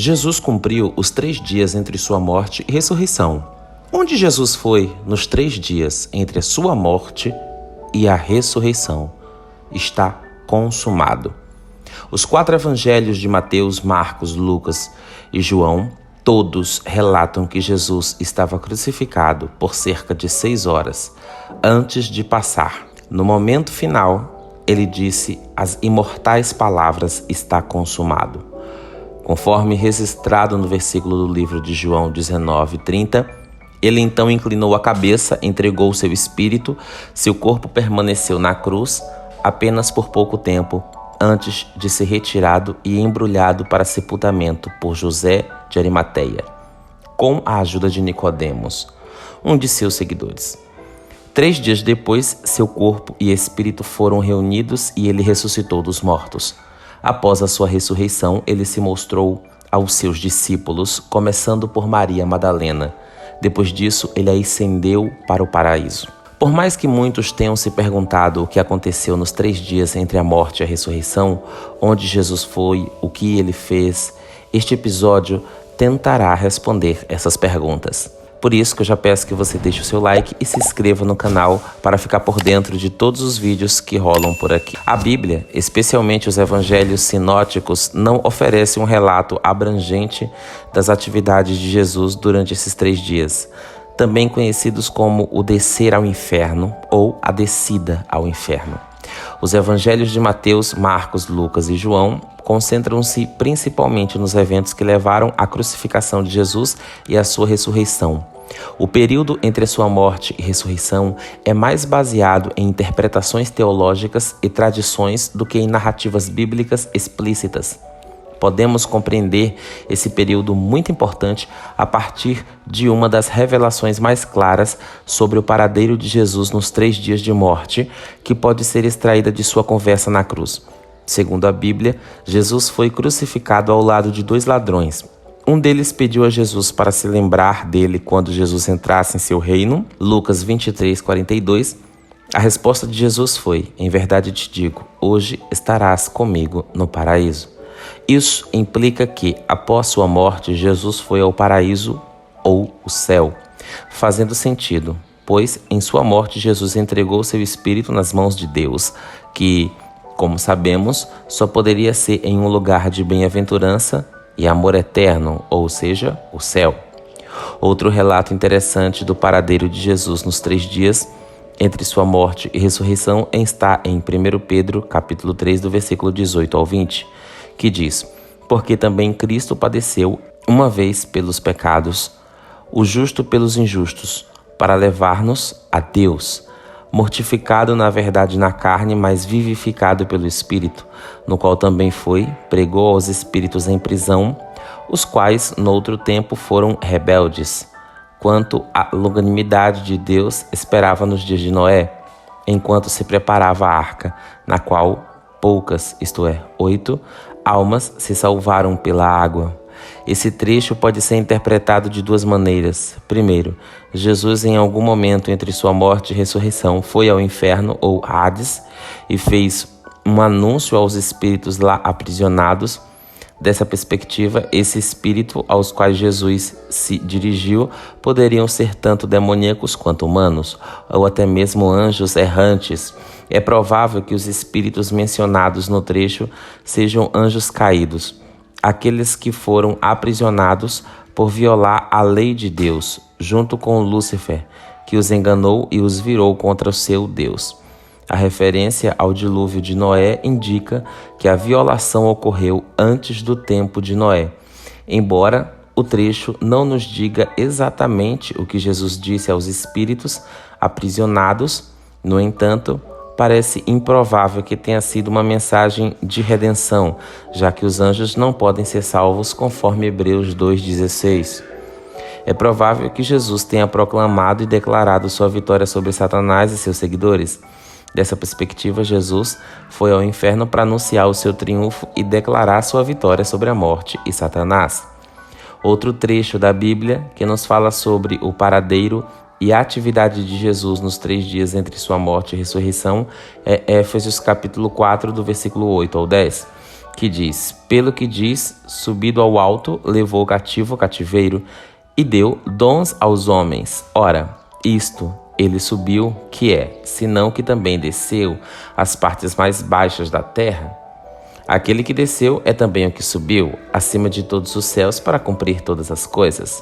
Jesus cumpriu os 3 dias entre sua morte e ressurreição. Onde Jesus foi nos 3 dias entre a sua morte e a ressurreição? Está consumado. Os 4 evangelhos de Mateus, Marcos, Lucas e João, todos relatam que Jesus estava crucificado por cerca de 6 horas antes de passar. No momento final, ele disse as imortais palavras: está consumado. Conforme registrado no versículo do livro de João 19:30, ele então inclinou a cabeça, entregou seu espírito, seu corpo permaneceu na cruz apenas por pouco tempo, antes de ser retirado e embrulhado para sepultamento por José de Arimateia, com a ajuda de Nicodemos, um de seus seguidores. 3 dias depois, seu corpo e espírito foram reunidos e ele ressuscitou dos mortos. Após a sua ressurreição, ele se mostrou aos seus discípulos, começando por Maria Madalena. Depois disso, ele ascendeu para o paraíso. Por mais que muitos tenham se perguntado o que aconteceu nos 3 dias entre a morte e a ressurreição, onde Jesus foi, o que ele fez, este episódio tentará responder essas perguntas. Por isso que eu já peço que você deixe o seu like e se inscreva no canal para ficar por dentro de todos os vídeos que rolam por aqui. A Bíblia, especialmente os evangelhos sinóticos, não oferece um relato abrangente das atividades de Jesus durante esses 3 dias, também conhecidos como o descer ao inferno ou a descida ao inferno. Os evangelhos de Mateus, Marcos, Lucas e João concentram-se principalmente nos eventos que levaram à crucificação de Jesus e à sua ressurreição. O período entre a sua morte e ressurreição é mais baseado em interpretações teológicas e tradições do que em narrativas bíblicas explícitas. Podemos compreender esse período muito importante a partir de uma das revelações mais claras sobre o paradeiro de Jesus nos 3 dias de morte, que pode ser extraída de sua conversa na cruz. Segundo a Bíblia, Jesus foi crucificado ao lado de 2 ladrões. Um deles pediu a Jesus para se lembrar dele quando Jesus entrasse em seu reino. Lucas 23:42. A resposta de Jesus foi: em verdade te digo, hoje estarás comigo no paraíso. Isso implica que, após sua morte, Jesus foi ao paraíso ou o céu, fazendo sentido, pois em sua morte Jesus entregou seu espírito nas mãos de Deus, que, como sabemos, só poderia ser em um lugar de bem-aventurança e amor eterno, ou seja, o céu. Outro relato interessante do paradeiro de Jesus nos 3 dias entre sua morte e ressurreição está em 1 Pedro, capítulo 3, do versículo 18 ao 20, que diz: porque também Cristo padeceu uma vez pelos pecados, o justo pelos injustos, para levar-nos a Deus, mortificado na verdade na carne, mas vivificado pelo Espírito, no qual também pregou aos espíritos em prisão, os quais noutro tempo foram rebeldes, quanto à longanimidade de Deus esperava nos dias de Noé, enquanto se preparava a arca, na qual poucas, isto é, 8, almas se salvaram pela água. Esse trecho pode ser interpretado de 2 maneiras. Primeiro, Jesus em algum momento entre sua morte e ressurreição foi ao inferno ou Hades e fez um anúncio aos espíritos lá aprisionados. Dessa perspectiva, esse espírito aos quais Jesus se dirigiu poderiam ser tanto demoníacos quanto humanos, ou até mesmo anjos errantes. É provável que os espíritos mencionados no trecho sejam anjos caídos, aqueles que foram aprisionados por violar a lei de Deus, junto com Lúcifer, que os enganou e os virou contra o seu Deus. A referência ao dilúvio de Noé indica que a violação ocorreu antes do tempo de Noé, embora o trecho não nos diga exatamente o que Jesus disse aos espíritos aprisionados. No entanto, parece improvável que tenha sido uma mensagem de redenção, já que os anjos não podem ser salvos conforme Hebreus 2,16. É provável que Jesus tenha proclamado e declarado sua vitória sobre Satanás e seus seguidores. Dessa perspectiva, Jesus foi ao inferno para anunciar o seu triunfo e declarar sua vitória sobre a morte e Satanás. Outro trecho da Bíblia que nos fala sobre o paradeiro e a atividade de Jesus nos 3 dias entre sua morte e ressurreição é Éfesos capítulo 4, do versículo 8 ao 10. que diz: pelo que diz, subido ao alto, levou o cativo ao cativeiro e deu dons aos homens. Ora, isto ele subiu, que é, senão que também desceu às partes mais baixas da terra? Aquele que desceu é também o que subiu acima de todos os céus para cumprir todas as coisas.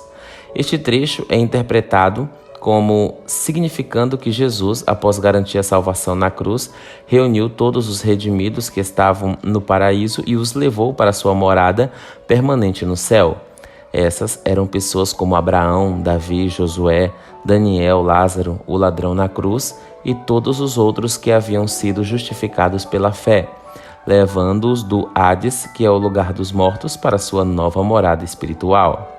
Este trecho é interpretado como significando que Jesus, após garantir a salvação na cruz, reuniu todos os redimidos que estavam no paraíso e os levou para sua morada permanente no céu. Essas eram pessoas como Abraão, Davi, Josué, Daniel, Lázaro, o ladrão na cruz e todos os outros que haviam sido justificados pela fé, levando-os do Hades, que é o lugar dos mortos, para sua nova morada espiritual.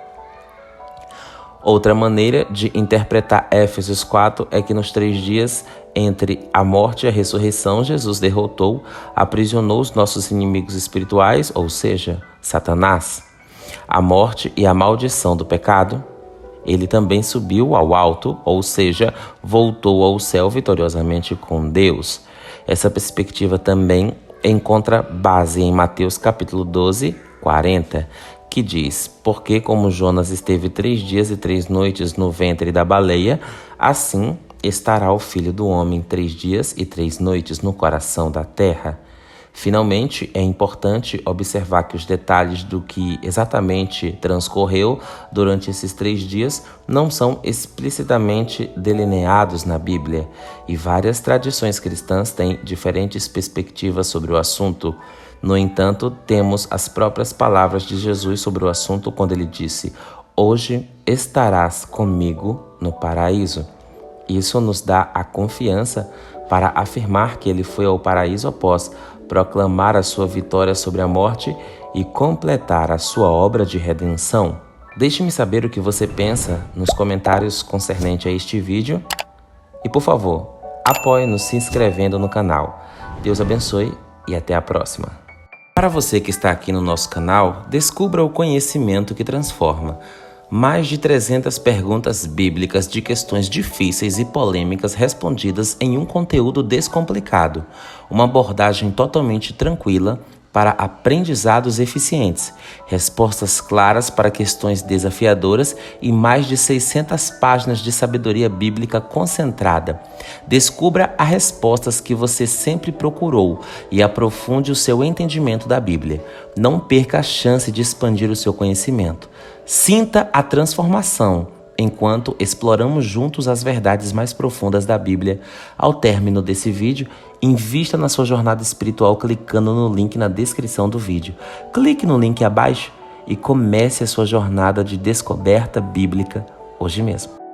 Outra maneira de interpretar Éfesos 4 é que nos 3 dias entre a morte e a ressurreição, Jesus derrotou, aprisionou os nossos inimigos espirituais, ou seja, Satanás, a morte e a maldição do pecado. Ele também subiu ao alto, ou seja, voltou ao céu vitoriosamente com Deus. Essa perspectiva também encontra base em Mateus capítulo 12, 40, que diz: porque como Jonas esteve 3 dias e 3 noites no ventre da baleia, assim estará o Filho do Homem 3 dias e 3 noites no coração da terra. Finalmente, é importante observar que os detalhes do que exatamente transcorreu durante esses 3 dias não são explicitamente delineados na Bíblia, e várias tradições cristãs têm diferentes perspectivas sobre o assunto. No entanto, temos as próprias palavras de Jesus sobre o assunto quando ele disse: hoje estarás comigo no paraíso. Isso nos dá a confiança para afirmar que ele foi ao paraíso após proclamar a sua vitória sobre a morte e completar a sua obra de redenção. Deixe-me saber o que você pensa nos comentários concernente a este vídeo e, por favor, apoie-nos se inscrevendo no canal. Deus abençoe e até a próxima. Para você que está aqui no nosso canal, descubra o conhecimento que transforma. Mais de 300 perguntas bíblicas de questões difíceis e polêmicas respondidas em um conteúdo descomplicado. Uma abordagem totalmente tranquila para aprendizados eficientes, respostas claras para questões desafiadoras e mais de 600 páginas de sabedoria bíblica concentrada. Descubra as respostas que você sempre procurou e aprofunde o seu entendimento da Bíblia. Não perca a chance de expandir o seu conhecimento. Sinta a transformação enquanto exploramos juntos as verdades mais profundas da Bíblia. Ao término desse vídeo, invista na sua jornada espiritual clicando no link na descrição do vídeo. Clique no link abaixo e comece a sua jornada de descoberta bíblica hoje mesmo.